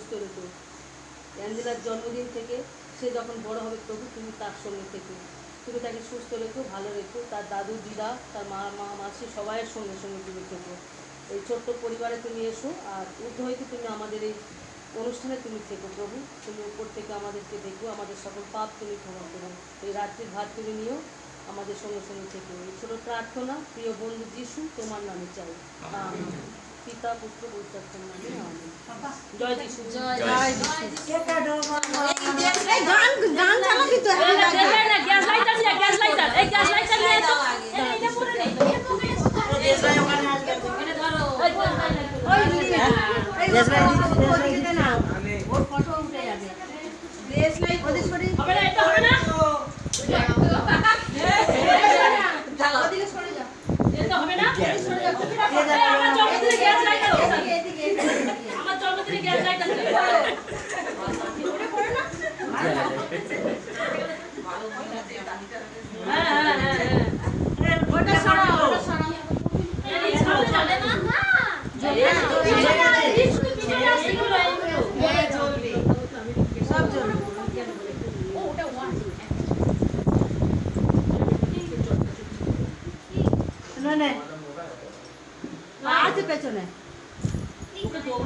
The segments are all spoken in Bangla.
সুস্থ রেখো। অ্যাঞ্জেলার জন্মদিন থেকে সে যখন বড় হবে প্রভু তুমি তার সঙ্গে থেকো, তুমি তাকে সুস্থ রেখো, ভালো রেখো। তার দাদু দিদা, তার মা মাসি সবাইয়ের সঙ্গে সঙ্গে তুমি থেকো। এই ছোট্ট পরিবারে তুমি এসো, আর ঊর্ধ্ব হইতে তুমি আমাদের এই অনুষ্ঠানে তুমি থেকো প্রভু। তুমি উপর থেকে আমাদেরকে দেখো, আমাদের সকল পাপ তুমি ক্ষমা করো। এই রাত্রির ভাত তুমি নিও, আমাদের সঙ্গে সঙ্গে থেকো। এই ছোটো প্রার্থনা প্রিয় বন্ধু যিশু তোমার নামে চাই, আমিন। পিতা পুত্র পবিত্রাত্মার নামে আমিন। জয় যিশু, জয় জয় যিশু। গান চালাবি তো? গ্যাস লাইটার নিয়ে, গ্যাস লাইটার, এই গ্যাস লাইটার নিয়ে তো এইটা পুরো নেই। গ্যাস লাইটার ওখানে আসবে, এটা ধরো। ওই দিদি গ্যাস লাইটার দিতে না, ওর ফটো উঠে যাবে। গ্যাস লাইট ওদের সরে হবে না, এটা হবে না। ঢালা ওদিকে সরে যা, এটা হবে না, সরে যা। আমার জন্মদিনে গ্যাস লাইটার আছে, আমার জন্মদিনে গ্যাস লাইটার আছে। ওরে পড়ে না হ্যাঁ ওটা সরাও, ওটা সরাও। এই ছাড়ে চলে না না জলে না, শুধু পিছনে আসছিল এইগুলো জ্বলবে, সব জ্বলবে। ও ওটা ওয়ান না না আছে পেছনে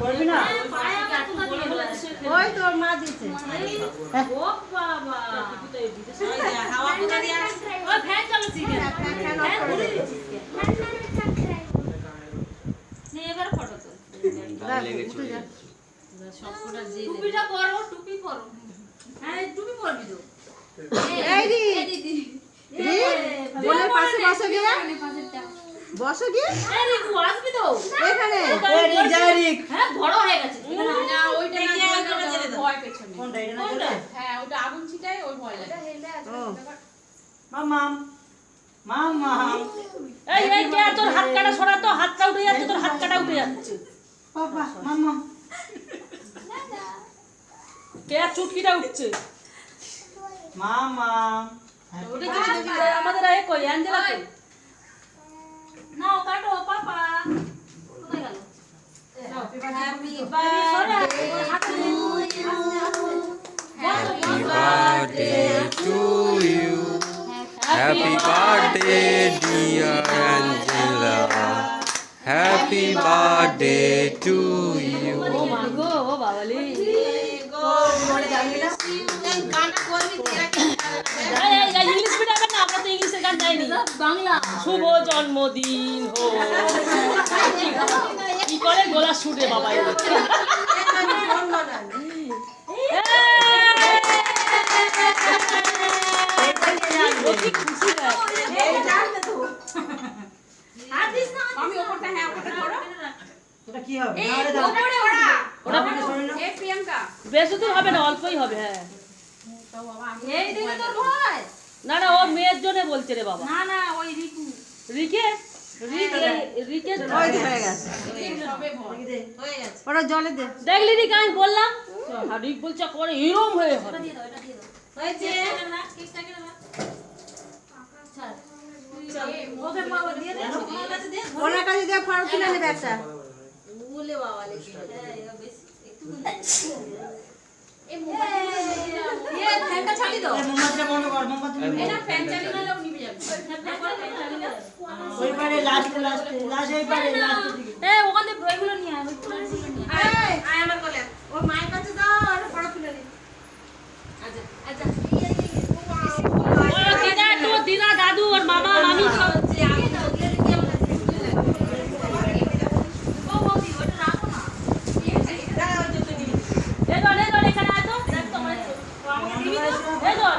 করবি না, ওই তোর মা দিয়েছে। ও বাবা হাওয়া কোথা দিয়ে আসছে? ও ফ্যান চালাচ্ছি, ফ্যান অফ করে দিয়েছিস কে? নে এবার ফটো তো উঠে যা, সবকটা যে টুপিটা পরো, টুপি পরো। হ্যাঁ টুপি পরবি তো। এই দিদি বোনের পাশে বসো গিয়ে, বসো গিয়ে। এই রিকু আসবি তো এখানে? এই রিক যা রিক, হ্যাঁ বড় হয়ে গেছে না, ওইটা না ভয় পেছনে। কোনটা এটা না কোনটা? হ্যাঁ ওটা আগুন ছিটায়, ওই ভয় লাগে। হেলে আছে মামাম মামাম। এই এই কে তোর হাত কাটা সরা তো, হাতটা উঠে যাচ্ছে, তোর হাত কাটা উঠে যাচ্ছে বাবা। মামাম কে চুটকিটা উঠছে মামাম। ওটা কি দেখি আমাদের আয়ে কই অ্যাঞ্জেলা কই? নাও কাটো পাপা, কোথায় গেল? Happy birthday to you, Happy birthday dear Angela, happy birthday to you. ও মা গো, ও বাবালি গো মরে যাবি না, গান করবি তেরা কি? এই ইংলিশ মিডিয়ামে না, আমরা তো ইংলিশের গান গাইনি, বাংলা। শুভ জন্মদিন হো, কি করে গলা শুটে বাবা। বেশি দূর হবে না, অল্পই হবে। হ্যাঁ না না, ও মেয়ের জন্য বলছে রে বাবা। না না ওই রিকু, রিকে রিকে হয়ে গেছে, ওটা জলে দে। দেখলি রিক, আমি বললাম। রিক বলছে করে এরম হয়ে হবে। ওনার কাছে দিয়ে ফাড়ো কিনে নেবে একটা। বলে বাবা লেগে এই ফ্যানটা চালি দাও, মোমবাতিটা বন্ধ কর, মোমবাতি এই না ফ্যান চালি না লোক নিভে যাবে। ওই পারে লাস্ট এই পারে লাস্ট দিকে। এই ওখান থেকে বইগুলো নিয়ে আয়, ওই ফুলগুলো নিয়ে আয়। আয় আমার কোলে, ও মায়ের কাছে দাও আর বড় ফুল নি। আচ্ছা আচ্ছা ও দিদা, তো দিদা দাদু আর মামা মামি সব হচ্ছে। আমি দাও দিয়ে দিয়ে ও বৌদি ওটা রাখো না, এই দাও এখানে আয় তো, দেখ তো আমার এই দাও